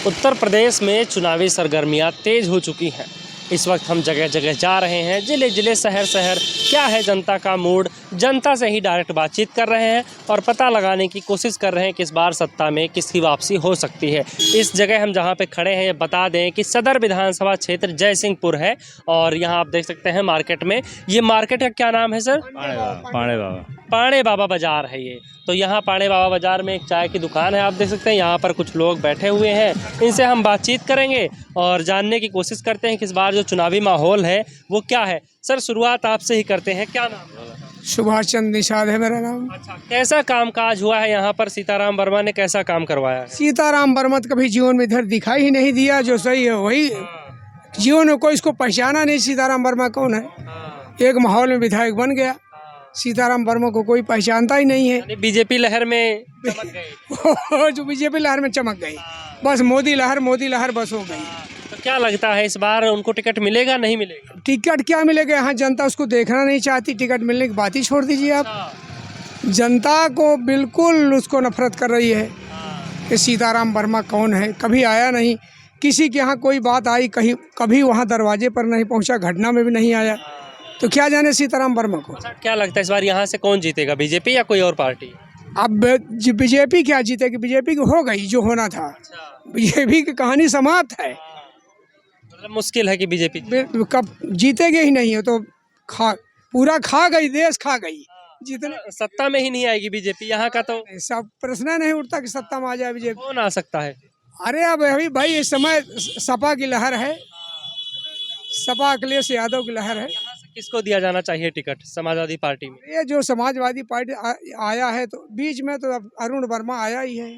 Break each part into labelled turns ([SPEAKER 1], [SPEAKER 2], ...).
[SPEAKER 1] उत्तर प्रदेश में चुनावी सरगर्मियां तेज हो चुकी हैं। इस वक्त हम जगह जगह जा रहे हैं, जिले जिले शहर शहर क्या है जनता का मूड, जनता से ही डायरेक्ट बातचीत कर रहे हैं और पता लगाने की कोशिश कर रहे हैं कि इस बार सत्ता में किसकी वापसी हो सकती है। इस जगह हम जहां पे खड़े हैं, बता दें कि सदर विधानसभा क्षेत्र जयसिंहपुर है और यहां आप देख सकते हैं मार्केट में, ये मार्केट का क्या नाम है सर? पाणे बाबा बाजार है ये। तो यहाँ पाणे बाबा बाजार में एक चाय की दुकान है, आप देख सकते हैं। यहाँ पर कुछ लोग बैठे हुए हैं, इनसे हम बातचीत करेंगे और जानने की कोशिश करते हैं कि इस बार जो चुनावी माहौल है वो क्या है। सर शुरुआत आपसे ही करते हैं, क्या नाम है?
[SPEAKER 2] सुभाष चंद्र निषाद है मेरा नाम।
[SPEAKER 1] अच्छा, कैसा कामकाज हुआ है यहाँ पर? सीताराम वर्मा ने कैसा काम करवाया है?
[SPEAKER 2] सीताराम वर्मा तो कभी जीवन में इधर दिखाई ही नहीं दिया, जो सही है वही। जीवन में कोई इसको पहचाना नहीं सीताराम वर्मा कौन है। एक माहौल में विधायक बन गया, सीताराम वर्मा को कोई पहचानता ही नहीं है।
[SPEAKER 1] बीजेपी लहर में चमक गए।
[SPEAKER 2] जो बीजेपी लहर में चमक गई, बस मोदी लहर बस हो गई।
[SPEAKER 1] तो क्या लगता है इस बार उनको टिकट मिलेगा नहीं मिलेगा?
[SPEAKER 2] टिकट क्या मिलेगा, यहाँ जनता उसको देखना नहीं चाहती। टिकट मिलने की बात ही छोड़ दीजिए आप। जनता को बिल्कुल उसको नफरत कर रही है कि सीताराम वर्मा कौन है। कभी आया नहीं, किसी के यहाँ कोई बात आई कभी वहाँ दरवाजे पर नहीं पहुँचा, घटना में भी नहीं आया, तो क्या जाने सीताराम वर्मा को।
[SPEAKER 1] क्या लगता है इस बार यहाँ से कौन जीतेगा, बीजेपी या कोई और पार्टी?
[SPEAKER 2] अब बीजेपी क्या जीतेगी, बीजेपी की हो गई जो होना था। बीजेपी की कहानी समाप्त है।
[SPEAKER 1] मतलब मुश्किल है कि बीजेपी
[SPEAKER 2] कब जीतेगे ही नहीं है, तो पूरा खा गई, देश खा गई। जितना
[SPEAKER 1] सत्ता में ही नहीं आएगी बीजेपी यहाँ का, तो
[SPEAKER 2] सब प्रश्न नहीं उठता कि सत्ता में आ जाए बीजेपी।
[SPEAKER 1] कौन आ सकता है?
[SPEAKER 2] अरे अब अभी भाई इस समय सपा की लहर है, सपा अखिलेश यादव की लहर है।
[SPEAKER 1] किसको दिया जाना चाहिए टिकट समाजवादी पार्टी में?
[SPEAKER 2] ये जो समाजवादी पार्टी आया है, तो बीच में तो अब अरुण वर्मा आया ही है,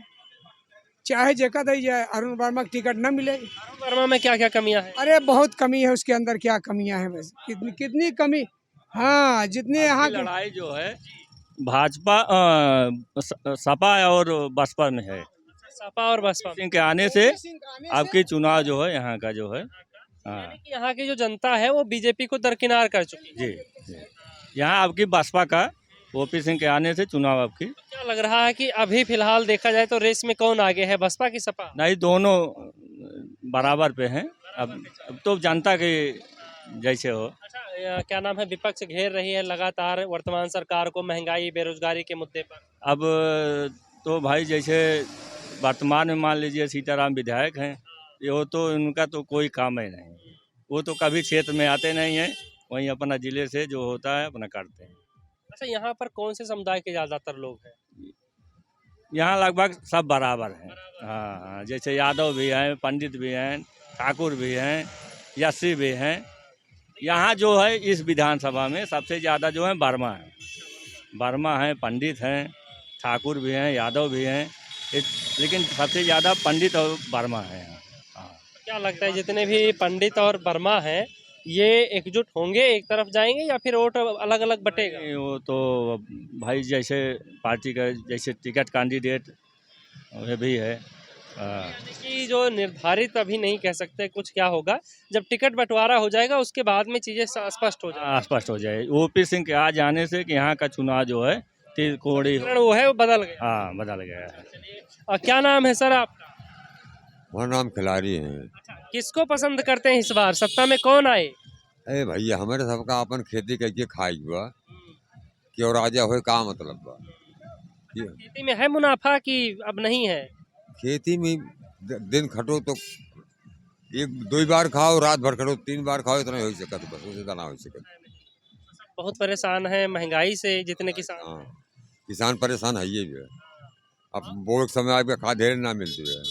[SPEAKER 2] चाहे जेका दी जाए अरुण वर्मा की टिकट न मिले।
[SPEAKER 1] अरुण वर्मा में क्या क्या कमियां हैं?
[SPEAKER 2] अरे बहुत कमी है उसके अंदर। क्या कमियां हैं, बस कितनी कमी। हाँ, जितनी यहाँ की
[SPEAKER 3] लड़ाई जो है भाजपा सपा और बसपा में है।
[SPEAKER 1] सपा और बसपा
[SPEAKER 3] सिंह के आने से आपकी चुनाव जो है यहाँ का जो है, हाँ
[SPEAKER 1] कि यहाँ की जो जनता है वो बीजेपी को दरकिनार कर चुकी है।
[SPEAKER 3] जी। यहाँ आपकी बसपा का ओपी सिंह के आने से चुनाव आपकी।
[SPEAKER 1] क्या लग रहा है कि अभी फिलहाल देखा जाए तो रेस में कौन आगे है, बसपा की सपा?
[SPEAKER 3] नहीं, दोनों बराबर पे हैं। अब तो जनता के जैसे हो।
[SPEAKER 1] अच्छा, क्या नाम है, विपक्ष घेर रही है लगातार वर्तमान सरकार को महंगाई बेरोजगारी के मुद्दे पर।
[SPEAKER 3] अब तो भाई जैसे वर्तमान में मान लीजिए सीताराम विधायक हैं, ये तो उनका तो कोई काम ही नहीं। वो तो कभी क्षेत्र में आते नहीं हैं, वहीं अपना जिले से जो होता है अपना करते हैं।
[SPEAKER 1] अच्छा, यहाँ पर कौन से समुदाय के ज्यादातर लोग हैं?
[SPEAKER 3] यहाँ लगभग सब बराबर हैं। हाँ, जैसे यादव भी हैं, पंडित भी हैं, ठाकुर भी हैं, यस्सी भी हैं। यहाँ जो है इस विधानसभा में सबसे ज़्यादा जो है वर्मा है। वर्मा हैं, पंडित हैं, ठाकुर भी हैं, यादव भी हैं, लेकिन सबसे ज़्यादा पंडित और वर्मा हैं। हाँ।
[SPEAKER 1] क्या लगता है जितने भी पंडित और वर्मा हैं ये एकजुट होंगे, एक तरफ जाएंगे या फिर वोट अलग अलग बटेगा?
[SPEAKER 3] वो तो भाई जैसे पार्टी का जैसे टिकट कैंडिडेट वो भी है।
[SPEAKER 1] कि जो निर्धारित अभी नहीं कह सकते कुछ क्या होगा, जब टिकट बंटवारा हो जाएगा उसके बाद में चीजें स्पष्ट हो जाएगी।
[SPEAKER 3] स्पष्ट हो जाए ओपी सिंह के आ जाने से कि यहाँ का चुनाव जो है कोड़ी
[SPEAKER 1] वो है वो बदल गया।
[SPEAKER 3] हाँ, बदल गया है।
[SPEAKER 1] और क्या नाम है सर आपका?
[SPEAKER 4] हमारा नाम खिलाड़ी है।
[SPEAKER 1] किसको पसंद करते हैं इस बार, सत्ता में कौन आए?
[SPEAKER 4] अरे भैया हमारे सबका अपन खेती करके खाई हुआ कि और राजा हो का मतलब बा।
[SPEAKER 1] खेती में है मुनाफा कि अब नहीं है?
[SPEAKER 4] खेती में दिन खटो तो एक दो बार खाओ, रात भर खटो 3 बार खाओ, इतना हो सकता बस, उससे ज्यादा हो सकता।
[SPEAKER 1] बहुत परेशान है महंगाई से जितने किसान।
[SPEAKER 4] हाँ, किसान परेशान है ये भी है। अब वो एक समय आपका खाद हेरे ना मिलती है,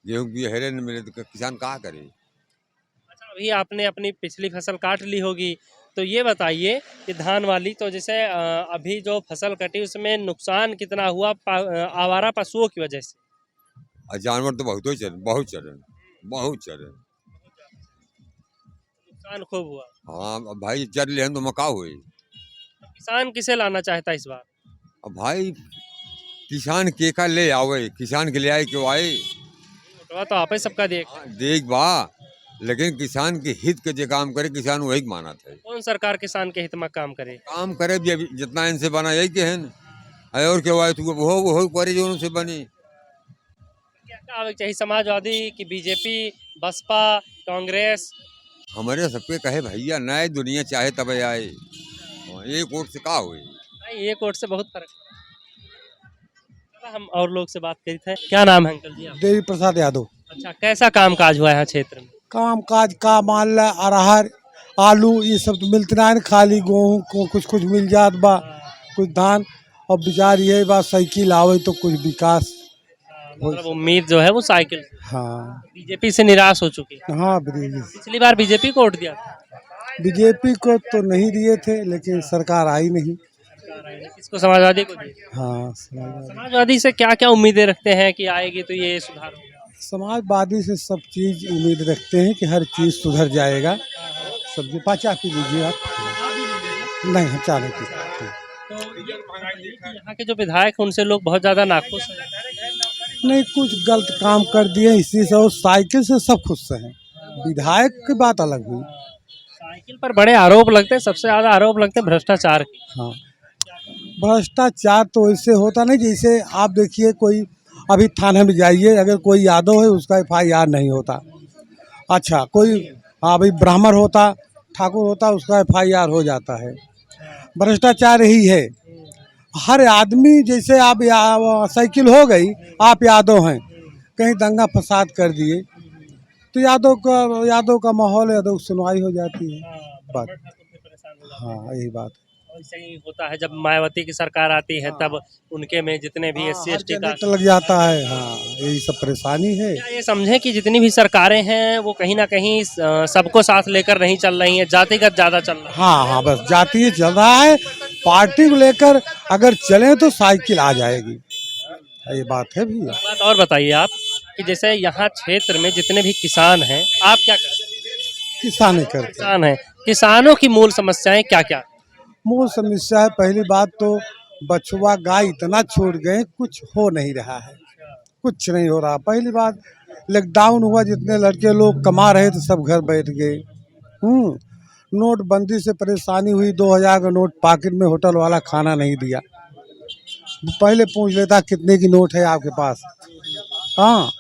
[SPEAKER 4] गेहूँ की हेरे न मिले तो किसान कहाँ करे।
[SPEAKER 1] अच्छा, अभी आपने अपनी पिछली फसल काट ली होगी, तो ये बताइए कि धान वाली, तो जैसे अभी जो फसल कटी उसमें नुकसान कितना हुआ आवारा पशुओं की वजह से?
[SPEAKER 4] और जानवर तो बहुत चरे।
[SPEAKER 1] नुकसान खूब हुआ।
[SPEAKER 4] हाँ अब भाई चर ले तो मका हुई।
[SPEAKER 1] किसान किसे लाना चाहता है इस बार?
[SPEAKER 4] अब भाई किसान के का ले आवे, किसान के ले आए क्यों आए।
[SPEAKER 1] वोटवा तो आप ही सबका
[SPEAKER 4] देख बा, लेकिन किसान के हित के जो काम करे किसान वही माना था।
[SPEAKER 1] कौन सरकार किसान के हित में काम करे?
[SPEAKER 4] काम करे भी अभी जितना इनसे बना यही के है न, और क्यों आए तू वो करे जो उनसे बनी।
[SPEAKER 1] क्या आवे चाहिए, समाजवादी की बीजेपी, बसपा, कांग्रेस?
[SPEAKER 4] हमारे सबके कहे भैया नए दुनिया चाहे तब आए, एक वोट से का हुई।
[SPEAKER 1] भाई एक वोट से बहुत फर्क है। हम और लोग से बात करी थे। क्या नाम है अंकल जी आप?
[SPEAKER 5] देवी प्रसाद यादव।
[SPEAKER 1] अच्छा, कैसा काम काज हुआ है यहाँ क्षेत्र में?
[SPEAKER 5] काम काज का मान ला अरहर आलू ये सब तो मिलते ना है, खाली गेहूँ को कुछ कुछ मिल जात बा, कुछ धान। और विचार ये बात साइकिल आवे तो कुछ विकास।
[SPEAKER 1] मतलब उम्मीद जो है वो साइकिल।
[SPEAKER 5] हाँ
[SPEAKER 1] बीजेपी से निराश हो चुकी है।
[SPEAKER 5] हाँ
[SPEAKER 1] पिछली बार बीजेपी को वोट दिया था।
[SPEAKER 5] बीजेपी को तो नहीं दिए थे, लेकिन सरकार आई नहीं।
[SPEAKER 1] किसको? समाजवादी को दिए।
[SPEAKER 5] हाँ
[SPEAKER 1] समाजवादी से क्या क्या उम्मीदें रखते हैं कि आएगी तो ये सुधार होगा?
[SPEAKER 5] समाजवादी से सब चीज उम्मीद रखते हैं कि हर चीज सुधर जाएगा। सब्जी पाचा पी लीजिए आप। नहीं हम चाय नहीं पीते।
[SPEAKER 1] यहाँ के जो विधायक हैं उनसे लोग बहुत ज्यादा नाखुश हैं।
[SPEAKER 5] नहीं कुछ गलत काम कर दिए इसी से, और साइकिल से सब खुश हैं। विधायक की बात अलग हुई।
[SPEAKER 1] साइकिल पर बड़े आरोप लगते हैं, सबसे ज्यादा आरोप लगते हैं भ्रष्टाचार के।
[SPEAKER 5] हाँ भ्रष्टाचार तो ऐसे होता नहीं, जैसे आप देखिए कोई अभी थाने में जाइए, अगर कोई यादव है उसका FIR नहीं होता। अच्छा कोई हाँ भाई ब्राह्मण होता, ठाकुर होता, उसका FIR हो जाता है। भ्रष्टाचार ही है। हर आदमी जैसे आप साइकिल हो गई, आप यादव हैं, कहीं दंगा फसाद कर दिए तो यादव का माहौल, यादव सुनवाई हो जाती है बात। हाँ यही बात है।
[SPEAKER 1] ऐसे ही होता है जब मायावती की सरकार आती है तब उनके में जितने भी SC ST का
[SPEAKER 5] लग जाता है। हाँ यही सब परेशानी है।
[SPEAKER 1] क्या ये समझे कि जितनी भी सरकारें हैं वो कहीं ना कहीं सबको साथ लेकर नहीं चल रही हैं, जातिगत ज्यादा चल रहा है?
[SPEAKER 5] हाँ हाँ बस जातीय चल रहा है। पार्टी को लेकर अगर चले तो साइकिल आ जाएगी, ये बात है भैया।
[SPEAKER 1] बात और बताइए आप कि जैसे यहाँ क्षेत्र में जितने भी किसान हैं, आप क्या करते हैं?
[SPEAKER 5] किसान करते हैं।
[SPEAKER 1] किसान हैं, किसानों की मूल समस्याएं क्या क्या?
[SPEAKER 5] मूल समस्या है, पहली बात तो बछुआ गाय इतना छोड़ गए, कुछ हो नहीं रहा है, कुछ नहीं हो रहा। पहली बात लॉकडाउन हुआ, जितने लड़के लोग कमा रहे थे सब घर बैठ गए। नोटबंदी से परेशानी हुई, 2000 का नोट पॉकेट में, होटल वाला खाना नहीं दिया। पहले पूछ लेता कितने की नोट है आपके पास। हाँ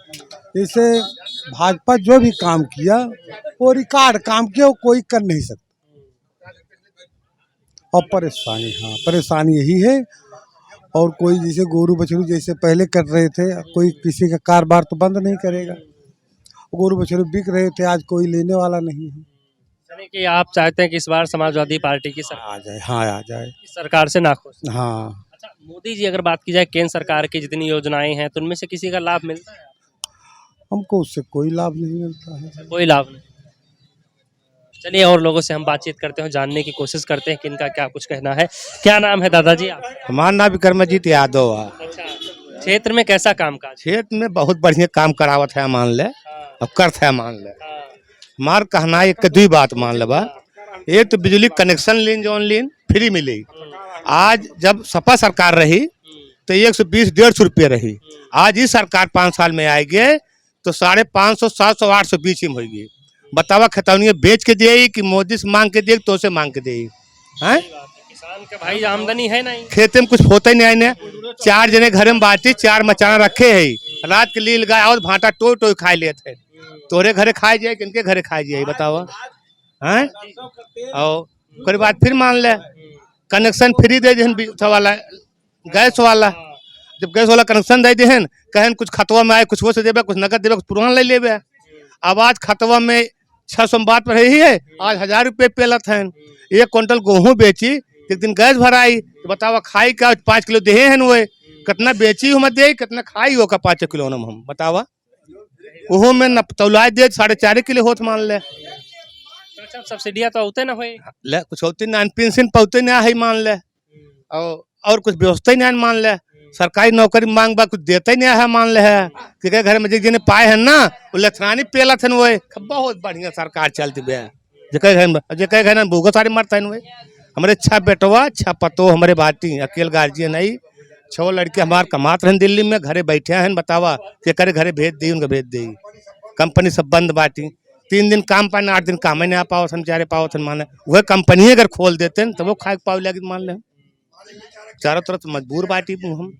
[SPEAKER 5] इसे भाजपा जो भी काम किया वो रिकॉर्ड काम किया, वो कोई कर नहीं सकता। और परेशानी, हाँ परेशानी यही है। और कोई जैसे गोरू बछड़ू जैसे पहले कर रहे थे, कोई किसी का कारोबार तो बंद नहीं करेगा। गोरू बछड़ू बिक रहे थे, आज कोई लेने वाला नहीं है।
[SPEAKER 1] यानी कि आप चाहते हैं कि इस बार समाजवादी पार्टी की सरकार
[SPEAKER 5] आ जाए, हाँ आ जाए।
[SPEAKER 1] इस सरकार से नाखुश?
[SPEAKER 5] हाँ
[SPEAKER 1] अच्छा, मोदी जी अगर बात की जाए केंद्र सरकार की जितनी योजनाएं हैं तो उनमें से किसी का लाभ मिलता है?
[SPEAKER 5] हमको उससे कोई लाभ नहीं मिलता है।
[SPEAKER 1] कोई लाभ नहीं। चलिए और लोगों से हम बातचीत करते हैं, जानने की कोशिश करते हैं कि इनका क्या कुछ कहना है। क्या नाम है दादाजी आप?
[SPEAKER 6] हमारा नाम विक्रमजीत यादव है।
[SPEAKER 1] अच्छा, क्षेत्र में कैसा कामकाज?
[SPEAKER 6] क्षेत्र में बहुत बढ़िया काम करावत है मान ले, अब करत है मान ले। हमार कहना एक दो बात मान ले बा। एक तो बिजली कनेक्शन लीन जो लीन फ्री मिली। आज जब सपा सरकार रही तो 120-150 रुपये रही। आज ही सरकार 5 साल में आएगी तो 550, 700, 800 बीच में होगी। बतावा खतौनिया बेच के दे कि मोदी से मांग के दे तो से मांग के दे हैं?
[SPEAKER 1] किसान के भाई आमदनी है नहीं,
[SPEAKER 6] खेते में कुछ होता ही नहीं है। 4 जने घर में बाटी, 4 मचाना रखे है, रात के लिए गाय और भाटा टोय टोय खा लेते हैं। तोरे घरे खाए जाए, किनके घरे खाए जाए बतावा हैं? और बात फिर मान ले कनेक्शन फ्री दे दे वाला गैस वाला। जब गैस वाला कनेक्शन दे दे कहन कुछ खतवा में आए, कुछ वो से देवे, कुछ नगद देवे, कुछ पुराना ले लेवे। अब आज खतवा में 600 बात पर रही है, आज 1000 रुपये पेलत है। 1 क्विंटल गेहूँ बेची, एक दिन गैस भराई तो बतावा खाई का 5 किलो दे हैं वो, कितना बेची हम दे, कितना खाई हो का 5 किलो न हम बतावा। वो में न तौला दे 4.5 किलो होत मान ले।
[SPEAKER 1] अच्छा, सब्सिडिया तो होते ना होए
[SPEAKER 6] ले कुछ होते ना, पेंशन पौते ना है मान ले, और कुछ व्यवस्था ही नहीं मान ले। सरकारी नौकरी मांग बा कुछ देते ही नहीं है मान ले है कि घर में जिन्हें पाए हैं ना वो लथरानी पेला थे वो। बहुत बढ़िया सरकार चलती बे, जेके घर भूखो सारे मरते हैं। हमारे 6 बेटवा 6 पतो हमारे बाटी, अकेले गार्जियन नहीं। 6 लड़के हमारे कमाते रहे दिल्ली में, घरे बैठे हैं बतावा के करे घरे भेज दी, उनका भेज दी। कंपनी सब बंद बाटी, 3 दिन काम पाने, 8 दिन काम ही नहीं आ पाओ थे, 4 पाओ थे मान ले। वह कंपनी अगर खोल देते हैं तो वो खाए पाओ लगे मान ले। चारों तरफ मजबूर बाटी हम,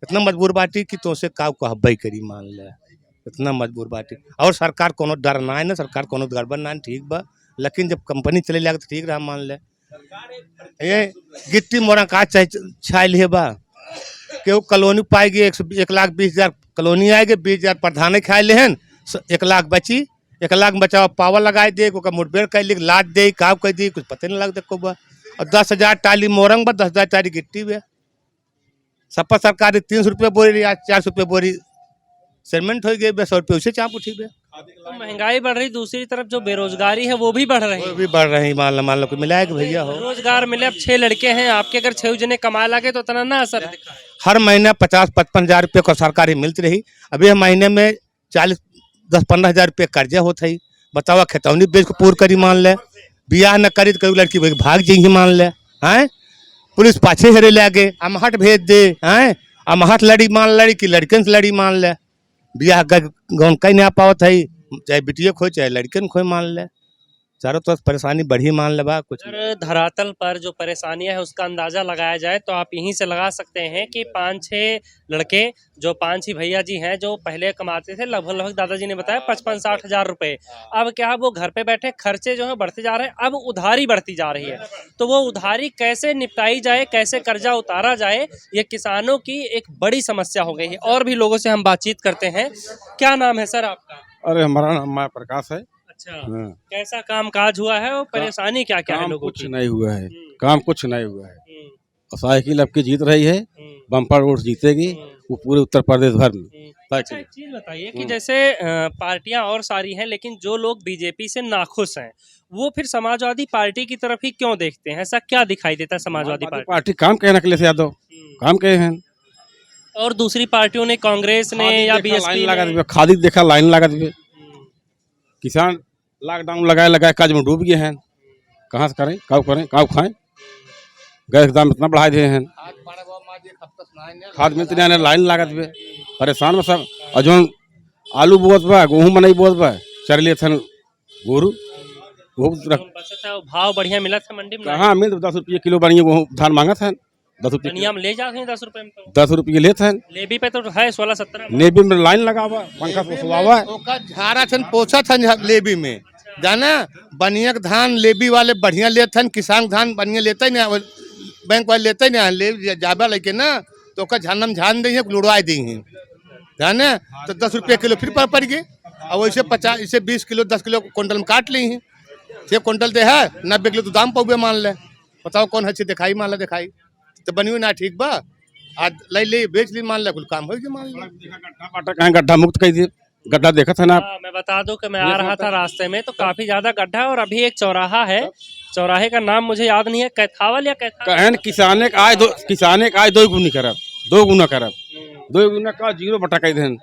[SPEAKER 6] इतना मजबूर बाटी कि तो से काव कहबई करी मान ले। इतना मजबूर बाटी। और सरकार कोनो डर ना है ना, सरकार कोनो गड़बड़ ना है, ठीक बा। लेकिन जब कंपनी चले जाएगा तो ठीक रहा, मान ले। ये गिट्टी मोरा का छाइल है बा केहू कॉलोनी पाएगी 1,20,000 कॉलोनी आएगी, 20,000 प्रधान खाए ले हैं, 1 लाख बची, 1 लाख बचाओ पावर लगाए दे, मुठभेड़ कर ली, लाद दे, काव कर दी, कुछ पता नहीं लगता को बा। और 10,000 टाली मोरंग बा, 10,000 टाली गिट्टी बा। सपा सरकार 300 रुपये बोरी या 400 रुपये बोरी सीमेंट हो गई, 100 रुपये उसे चाप उठी बे।
[SPEAKER 1] तो महंगाई बढ़ रही, दूसरी तरफ जो बेरोजगारी है वो भी बढ़ रही
[SPEAKER 6] वो
[SPEAKER 1] है।
[SPEAKER 6] भी बढ़ रही, मान लो कोई मिलाए कि भैया हो।
[SPEAKER 1] रोजगार मिले, अब 6 लड़के हैं आपके, अगर 6 जने कमा लगे तो उतना ना असर दिखा है।
[SPEAKER 6] हर महीने 50-55 हजार रुपये को सरकारी मिलती रही। अभी महीने में 10-15 हजार रुपये कर्जा होता है। बताओ खेतौनी बेच को पूर करी, मान ले बियाह न करी तो लड़की भाग जाएगी, मान ले हैं, पुलिस पाछे हेरे लागे, अमहट भेज दे हैं, अमहट लड़ी मान लड़ी कि लड़कन से लड़ी, मान ले बियाह गाँव कहीं नहीं आ पावत है, चाहे बिटिया खोए चाहे लड़कन खोए, मान ले चारों तरफ परेशानी बढ़ी, मान ले बा कुछ।
[SPEAKER 1] अगर धरातल पर जो परेशानियां है उसका अंदाजा लगाया जाए तो आप यहीं से लगा सकते हैं कि 5-6 लड़के, जो 5 ही भैया जी हैं, जो पहले कमाते थे लगभग दादाजी ने बताया 55-60 हजार रुपए। अब क्या वो घर पे बैठे खर्चे जो है बढ़ते जा रहे हैं, अब उधारी बढ़ती जा रही है। तो वो उधारी कैसे निपटाई जाए, कैसे कर्जा उतारा जाए, ये किसानों की एक बड़ी समस्या हो गई है। और भी लोगों से हम बातचीत करते हैं। क्या नाम है सर आपका?
[SPEAKER 7] अरे हमारा नाम माया प्रकाश है।
[SPEAKER 1] अच्छा,
[SPEAKER 7] हाँ।
[SPEAKER 1] कैसा काम काज हुआ है और परेशानी क्या क्या है
[SPEAKER 7] काम
[SPEAKER 1] लोगों
[SPEAKER 7] कुछ
[SPEAKER 1] की?
[SPEAKER 7] नहीं हुआ है, काम कुछ नहीं हुआ है।
[SPEAKER 1] हम्म,
[SPEAKER 7] और साइकिल अब की जीत रही है, बम्पर वोट जीतेगी वो पूरे उत्तर प्रदेश भर में।
[SPEAKER 1] अच्छा,
[SPEAKER 7] साइकिल
[SPEAKER 1] एक चीज बताइए कि जैसे पार्टियां और सारी हैं, लेकिन जो लोग बीजेपी से नाखुश हैं वो फिर समाजवादी पार्टी की तरफ ही क्यों देखते हैं? ऐसा क्या दिखाई देता है समाजवादी पार्टी?
[SPEAKER 7] पार्टी काम कहने के लिए यादव काम कहे हैं।
[SPEAKER 1] और दूसरी पार्टियों ने, कांग्रेस ने या
[SPEAKER 7] लाइन
[SPEAKER 1] बीएसपी
[SPEAKER 7] लगा
[SPEAKER 1] ने,
[SPEAKER 7] दिए, खादी देखा लाइन लगा दिए। किसान लॉकडाउन लगाए काज में डूब गए हैं। कहाँ से करें, काव खाएं। गैस के दाम इतना बढ़ा दिए हैं, खाद मिलती नहीं, लाइन लगा दिए, परेशान में सब। और जो आलू बोत बा, गेहूँ में नहीं बोत बा, चल लिए थे गोरू वो
[SPEAKER 1] भाव बढ़िया मिला था मंडी में?
[SPEAKER 7] कहाँ मिल 10 रुपये किलो बढ़िया गेहूँ धान मांगा था, 10 रुपये
[SPEAKER 1] दुनिया में ले जाते हैं 10 रुपए में, तो
[SPEAKER 7] 10 रुपये लेते हैं।
[SPEAKER 1] लेबी पे तो है 16-17।
[SPEAKER 7] नेबी में लाइन लगा हुआ, पंखा सुखा हुआ है।
[SPEAKER 6] झारा छन पोछा था लेबी में, जाना बनिया के धान लेबी वाले बढ़िया लेते हैं, किसान धान बढ़िया लेते ही नहीं, बैंक वाले लेते ही नहीं, ले जाबा लेके ना तो ओका झानम झान दी है, लुड़वा दी है, जाने तो 10 रुपये किलो फिर पड़ गए। और वैसे 50 इसे 20 किलो 10 किलो क्विंटल में काट ली हैं, 6 क्विंटल दे है 90 किलो तो दाम पौगे, मान ले बताओ कौन है दिखाई, मान ले दिखाई तो बनियो ना ठीक बा, आज ले बेच ली, मान ले कुल काम हो गया, मान ले
[SPEAKER 7] गड्ढा मुक्त कर दिए, गड्ढा देखा था ना।
[SPEAKER 1] मैं बता दूं कि मैं आ रहा था रास्ते में तो काफी ज्यादा गड्ढा है। और अभी एक चौराहा है, चौराहे का नाम मुझे याद नहीं है, कैथावल या
[SPEAKER 7] कहन किसाने का आय 2 गुना करब, 2 गुना करब, 2 गुना का 0 बटा कह देन,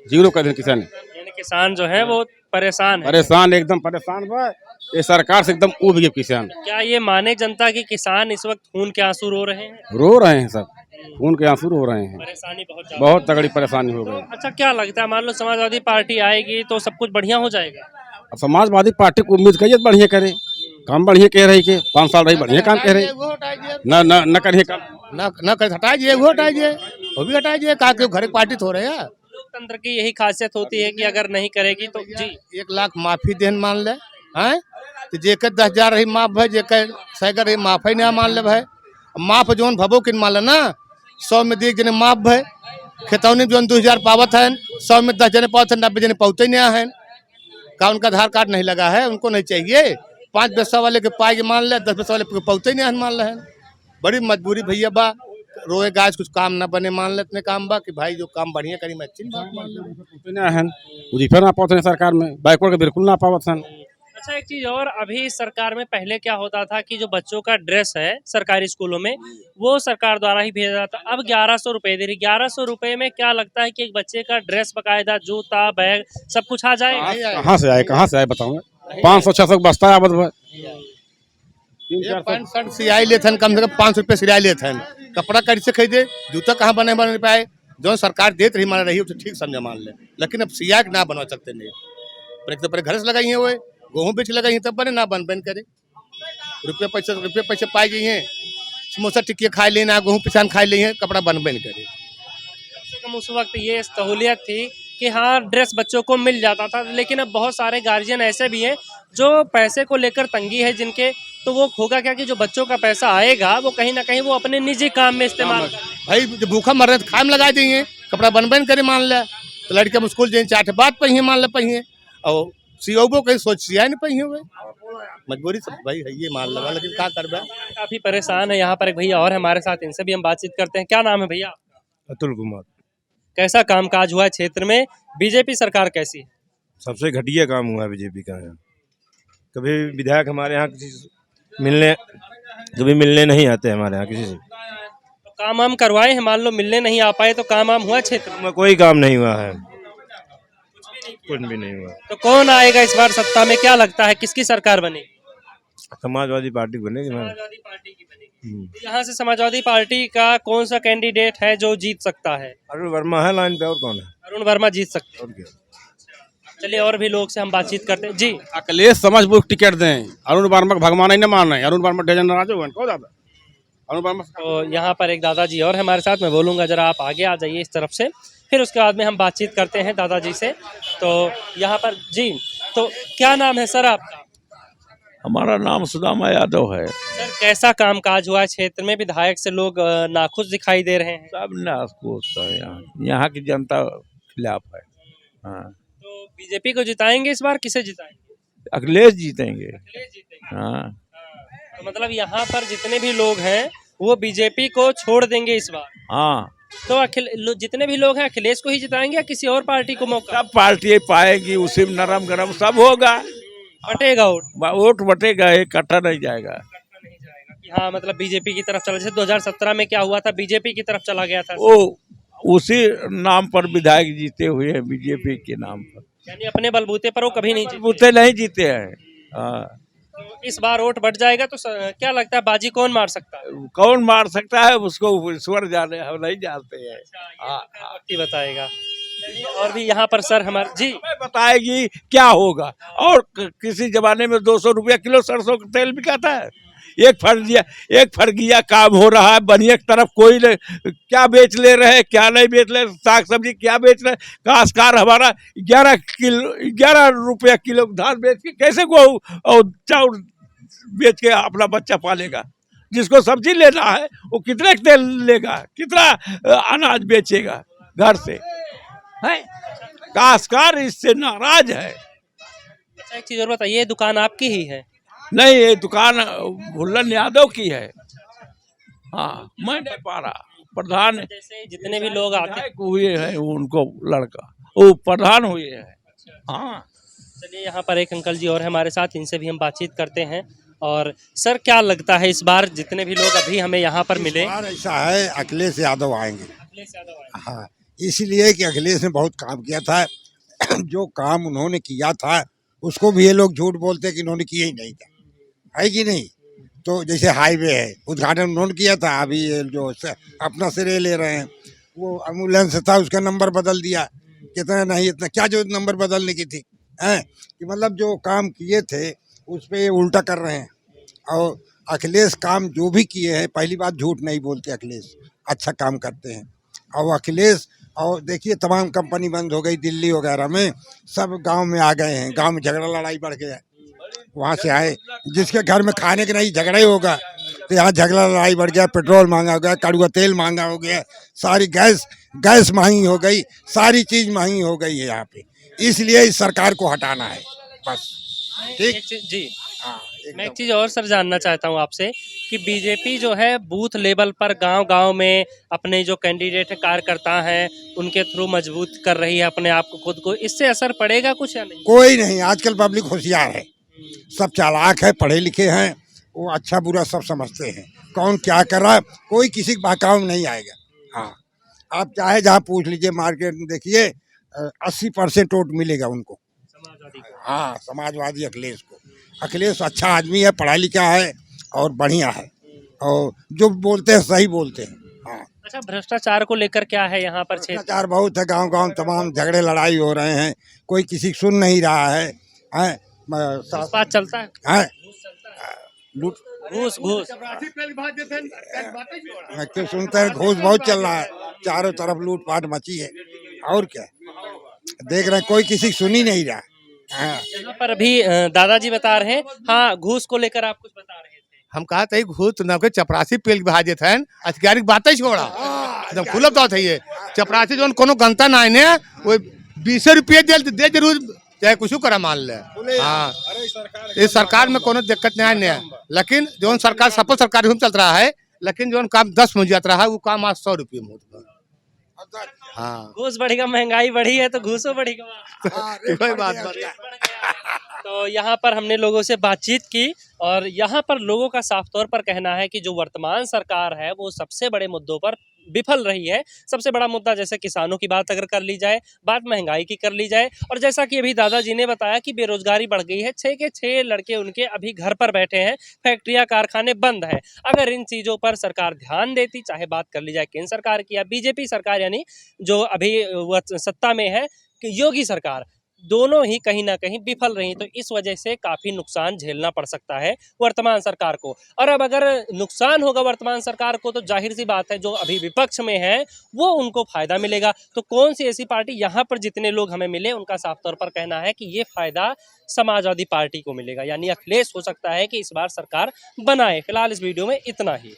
[SPEAKER 7] 0 कर देन किसान।
[SPEAKER 1] यानी किसान जो है वो परेशान है,
[SPEAKER 7] परेशान एकदम परेशान बा, ये सरकार से एकदम उब गए किसान।
[SPEAKER 1] क्या ये माने जनता की किसान इस वक्त खून के आंसू रो रहे हैं?
[SPEAKER 7] रो रहे हैं सब, खून के आंसू रो रहे हैं,
[SPEAKER 1] परेशानी बहुत ज्यादा,
[SPEAKER 7] बहुत तगड़ी परेशानी हो
[SPEAKER 1] तो
[SPEAKER 7] गई।
[SPEAKER 1] अच्छा क्या लगता है, मान लो समाजवादी पार्टी आएगी तो सब कुछ बढ़िया हो जाएगा?
[SPEAKER 7] अब समाजवादी पार्टी को उम्मीद करिए बढ़िया करे, काम बढ़िया कह रही के 5 साल रही बढ़िया काम कह रही, न करिए काम
[SPEAKER 6] न कर हटा दिए, वो हटा दिए, वो भी हटा दिए, कहा घर पार्टी तो हो रहे हैं।
[SPEAKER 1] लोकतंत्र की यही खासियत होती है कि अगर नहीं करेगी तो जी
[SPEAKER 6] 1 लाख माफी देन, मान ले हैं, तो जेकर 10,000 रही माफ भाई, जेकर 100 रही माफ ही नहीं, मान ले भाई माफ जोन भबो किन मान ले ना, 100 में 1 जने माफ भाई, खेतौनी जोन 2,000 पावत है, 100 में 10 जने पावत है, 90 जने पहुँचते नहीं है, का उनका आधार कार्ड नहीं लगा है, उनको नहीं चाहिए। 5 पैसा वाले के पाएगी, मान ले 10 पैसा वाले पहुँचते नहीं है, मान ले बड़ी मजबूरी भैया बा, रोए गाज कुछ काम ना बने, मान ले इतने काम बा कि भाई जो काम बढ़िया करी मैं अच्छी बात मान ले,
[SPEAKER 7] फिर ना पावत सरकार में बैकवर्ड के बिल्कुल ना पावत है।
[SPEAKER 1] अच्छा एक चीज और, अभी सरकार में पहले क्या होता था कि जो बच्चों का ड्रेस है सरकारी स्कूलों में वो सरकार द्वारा ही भेजा जाता, अब 1100 रुपए दे रही। 1100 रुपए में क्या लगता है कि एक बच्चे का ड्रेस बकायदा, जूता, बैग सब कुछ आ जाएगा?
[SPEAKER 7] कहाँ से आए बताओ, 500-600 बस्ता आवत भाई,
[SPEAKER 6] पैंट शर्ट सिलाई लेते हैं, कम से कम 500 रुपये सिलाई लेते हैं, कपड़ा कैसे खरीदे, जूता कहाँ बने पाए, जो सरकार देते रही मान रही है तो ठीक समझे, मान ले, लेकिन अब सिया ना बनवा सकते नहीं, पर घर से लगाई है, वो गेहूँ बेच लगाई है तब बने, ना बन करे, रुपये पैसे पाई गई हैं, समोसा टिक्की खा लेना, गेहूँ पिसान खा ली है, कपड़ा बन करे।
[SPEAKER 1] कम से कम उस वक्त ये सहूलियत थी कि हाँ ड्रेस बच्चों को मिल जाता था, लेकिन अब बहुत सारे गार्जियन ऐसे भी हैं जो पैसे को लेकर तंगी है जिनके, तो वो होगा क्या कि जो बच्चों का पैसा आएगा वो कहीं ना कहीं वो अपने निजी काम में इस्तेमाल करेंगे।
[SPEAKER 6] भाई जो भूखा मर रहे तो खाए में लगा देंगे, कपड़ा बन बन करे मान ले, तो लड़के हम स्कूल जाए चाटे बात पहिए मान ले पहिए, और सीओबो कहीं सोच सिया नहीं पहिए हुए, मजबूरी सब भाई है ये मान लगा, लेकिन क्या करबे।
[SPEAKER 1] काफी परेशान है। यहाँ पर एक भैया और है हमारे साथ, इनसे भी हम बातचीत करते हैं। क्या नाम है भैया?
[SPEAKER 8] अतुल कुमार।
[SPEAKER 1] कैसा कामकाज हुआ है क्षेत्र में? बीजेपी सरकार कैसी है?
[SPEAKER 8] सबसे घटिया काम हुआ है बीजेपी का यहाँ। कभी विधायक हमारे यहाँ कभी मिलने नहीं आते हमारे यहाँ किसी से।
[SPEAKER 1] तो काम वाम करवाए हैं, मान लो मिलने नहीं आ पाए तो काम वाम हुआ क्षेत्र में?
[SPEAKER 8] में कोई काम नहीं हुआ है, कुछ भी नहीं हुआ।
[SPEAKER 1] तो कौन आएगा इस बार सत्ता में? क्या लगता है किसकी सरकार बनेगी?
[SPEAKER 8] समाजवादी पार्टी बनेगी मैम।
[SPEAKER 1] समाजवादी पार्टी की बनेगी। यहाँ से समाजवादी पार्टी का कौन सा कैंडिडेट है जो जीत सकता है?
[SPEAKER 8] अरुण वर्मा है लाइन पे, और कौन है?
[SPEAKER 1] अरुण वर्मा जीत सकते हैं।
[SPEAKER 8] और क्या?
[SPEAKER 1] चलिए और भी लोग से हम बातचीत करते हैं। जी,
[SPEAKER 7] अखिलेश समझबूझ टिकट दें, अरुण वर्मा को भगवान ही न मान रहे हैं। अरुण वर्मा डेजन नाराज हुए कौन ज्यादा अरुण वर्मा।
[SPEAKER 1] तो यहाँ पर एक दादाजी और हमारे साथ, मैं बोलूँगा जरा आप आगे आ जाइए इस तरफ से, फिर उसके बाद में हम बातचीत करते हैं दादाजी से। तो यहाँ पर जी, तो क्या नाम है सर आपका?
[SPEAKER 3] हमारा नाम सुदामा यादव है।
[SPEAKER 1] सर कैसा कामकाज हुआ है क्षेत्र में? विधायक से लोग नाखुश दिखाई दे रहे हैं।
[SPEAKER 3] सब नाखुश है यहाँ की जनता खिलाफ है। हाँ,
[SPEAKER 1] तो बीजेपी को जिताएंगे इस बार? किसे जिताएंगे?
[SPEAKER 3] अखिलेश जीतेंगे।
[SPEAKER 1] अखिलेश जीतेंगे।
[SPEAKER 3] हाँ,
[SPEAKER 1] तो मतलब यहाँ पर जितने भी लोग हैं वो बीजेपी को छोड़ देंगे इस बार?
[SPEAKER 3] हाँ,
[SPEAKER 1] तो जितने भी लोग हैं अखिलेश को ही जिताएंगे या किसी और पार्टी को मौका?
[SPEAKER 3] सब पार्टी पाएगी, उसी में नरम गरम सब होगा।
[SPEAKER 1] बटेगा वोट?
[SPEAKER 3] वोट बटेगा, इकट्ठा नहीं जाएगा।
[SPEAKER 1] नहीं जाएगा कि हाँ मतलब बीजेपी की तरफ चला, जैसे 2017 में क्या हुआ था, बीजेपी की तरफ चला गया था।
[SPEAKER 3] वो उसी नाम पर विधायक जीते हुए हैं, बीजेपी के नाम पर।
[SPEAKER 1] यानी अपने बलबूते पर वो कभी नहीं जीते।
[SPEAKER 3] बूते नहीं जीते हैं। हाँ,
[SPEAKER 1] तो इस बार वोट बढ़ जाएगा तो क्या लगता है बाजी कौन मार सकता है?
[SPEAKER 3] कौन मार सकता है उसको ईश्वर जाने, हम नहीं जानते हैं।
[SPEAKER 1] वक्त ही बताएगा। चलिए और भी यहाँ पर सर हमारे जी
[SPEAKER 3] हमें बताएगी क्या होगा। और किसी जमाने में 200 रुपया किलो सरसों का तेल बिकाता है, एक फर्गिया काम हो रहा है। बनिया की तरफ कोई क्या बेच ले रहे, क्या नहीं बेच ले, साग सब्जी क्या बेच रहे। काश्तकार हमारा 11 रुपया किलो धान बेच के कैसे गेहूं और चाउर बेच के अपना बच्चा पालेगा। जिसको सब्जी लेना है वो कितने तेल लेगा, कितना अनाज बेचेगा घर से है। काश्तकार इससे नाराज है।
[SPEAKER 1] अच्छा एक चीज और बताइए, ये दुकान आपकी ही है?
[SPEAKER 3] नहीं, ये दुकान भुल्लन यादव की है। हाँ, मैं नहीं पा रहा। प्रधान
[SPEAKER 1] जैसे जितने भी लोग आते हैं
[SPEAKER 3] हुए हैं उनको लड़का वो प्रधान हुए हैं। हाँ,
[SPEAKER 1] चलिए यहाँ पर एक अंकल जी और हमारे साथ, इनसे भी हम बातचीत करते हैं। और सर क्या लगता है इस बार जितने भी लोग अभी हमें यहाँ पर मिले?
[SPEAKER 9] ऐसा है, अखिलेश यादव आएंगे।
[SPEAKER 1] अखिलेश यादव आए।
[SPEAKER 9] हाँ, इसलिए कि अखिलेश ने बहुत काम किया था। जो काम उन्होंने किया था उसको भी ये लोग झूठ बोलते हैं कि उन्होंने किया ही नहीं था, है कि नहीं। तो जैसे हाईवे है, उद्घाटन उन्होंने किया था, अभी ये जो अपना श्रेय ले रहे हैं। वो एम्बुलेंस था उसका नंबर बदल दिया, कितना नहीं इतना क्या जो नंबर बदलने की थी हैं, कि मतलब जो काम किए थे उस पर उल्टा कर रहे हैं। और अखिलेश काम जो भी किए हैं, पहली बात झूठ नहीं बोलते, अखिलेश अच्छा काम करते हैं। और अखिलेश, और देखिए तमाम कंपनी बंद हो गई दिल्ली वगैरह में, सब गांव में आ गए हैं। गांव में झगड़ा लड़ाई बढ़ गया, वहाँ से आए, जिसके घर में खाने के नहीं झगड़ा ही होगा, तो यहाँ झगड़ा लड़ाई बढ़ गया। पेट्रोल महंगा हो गया, कड़वा तेल महंगा हो गया, सारी गैस महंगी हो गई, सारी चीज़ महंगी हो गई है यहाँ पे। इसलिए इस सरकार को हटाना है बस। ठीक
[SPEAKER 1] जी
[SPEAKER 9] हाँ,
[SPEAKER 1] मैं एक चीज़ और सर जानना चाहता हूँ आपसे कि बीजेपी जो है बूथ लेवल पर गांव-गांव में अपने जो कैंडिडेट है, कार्यकर्ता हैं, उनके थ्रू मजबूत कर रही है अपने आप को, खुद को। इससे असर पड़ेगा कुछ या नहीं?
[SPEAKER 9] कोई नहीं, आजकल पब्लिक होशियार है, सब चालाक है, पढ़े लिखे हैं, वो अच्छा बुरा सब समझते हैं। कौन क्या कर रहा है, कोई किसी के बहकाव में नहीं आएगा। हाँ, आप चाहे जहाँ पूछ लीजिए, मार्केट में देखिए 80% वोट मिलेगा उनको, हाँ समाजवादी अखिलेश को। अखिलेश अच्छा आदमी है, पढ़ा लिखा है और बढ़िया है, और जो बोलते हैं सही बोलते हैं। हाँ,
[SPEAKER 1] अच्छा भ्रष्टाचार को लेकर क्या है यहाँ पर क्षेत्र?
[SPEAKER 9] भ्रष्टाचार बहुत है, गांव-गांव तमाम झगड़े लड़ाई हो रहे हैं, कोई किसी की सुन नहीं रहा है।
[SPEAKER 1] बात चलता है,
[SPEAKER 9] हैं लूट
[SPEAKER 1] घूस
[SPEAKER 9] सुनते हैं, घूस बहुत चल रहा है, चारों तरफ लूटपाट मची है। और क्या, देख रहे हैं कोई किसी की सुन ही नहीं रहा। हाँ
[SPEAKER 1] यहाँ पर अभी दादाजी बता रहे हैं, हाँ घूस को लेकर आप कुछ बता रहे थे।
[SPEAKER 6] हम कहा था घूस न के चपरासी पेल बहा देते हैं, अधिकारिक बात ही छोड़ा एकदम खुला बात है। ये चपरासी जो कोनो गंता ना ने वो 20 रुपये दे जरूर चाहे कुछ करा मान ले। हाँ इस सरकार में कोनो दिक्कत नहीं है, लेकिन जो सरकार सफल सरकार चल रहा है, लेकिन जो काम 10 में जाता रहा है वो काम आज 100 रुपये में होता। हाँ
[SPEAKER 1] घूस बढ़ेगा, महंगाई बढ़ी है तो घूसो बढ़ेगा।
[SPEAKER 6] कोई बात नहीं।
[SPEAKER 1] तो यहाँ पर हमने लोगों से बातचीत की और यहाँ पर लोगों का साफ तौर पर कहना है कि जो वर्तमान सरकार है वो सबसे बड़े मुद्दों पर विफल रही है। सबसे बड़ा मुद्दा जैसे किसानों की बात अगर कर ली जाए, बात महंगाई की कर ली जाए, और जैसा कि अभी दादाजी ने बताया कि बेरोजगारी बढ़ गई है, 6 के 6 लड़के उनके अभी घर पर बैठे हैं, फैक्ट्रियां कारखाने बंद है। अगर इन चीज़ों पर सरकार ध्यान देती, चाहे बात कर ली जाए केंद्र सरकार की या बीजेपी सरकार, यानी जो अभी सत्ता में है योगी सरकार, दोनों ही कहीं ना कहीं विफल रही, तो इस वजह से काफ़ी नुकसान झेलना पड़ सकता है वर्तमान सरकार को। और अब अगर नुकसान होगा वर्तमान सरकार को तो जाहिर सी बात है जो अभी विपक्ष में है वो उनको फ़ायदा मिलेगा। तो कौन सी ऐसी पार्टी, यहाँ पर जितने लोग हमें मिले उनका साफ तौर पर कहना है कि ये फ़ायदा समाजवादी पार्टी को मिलेगा, यानी अखिलेश हो सकता है कि इस बार सरकार बनाए। फिलहाल इस वीडियो में इतना ही।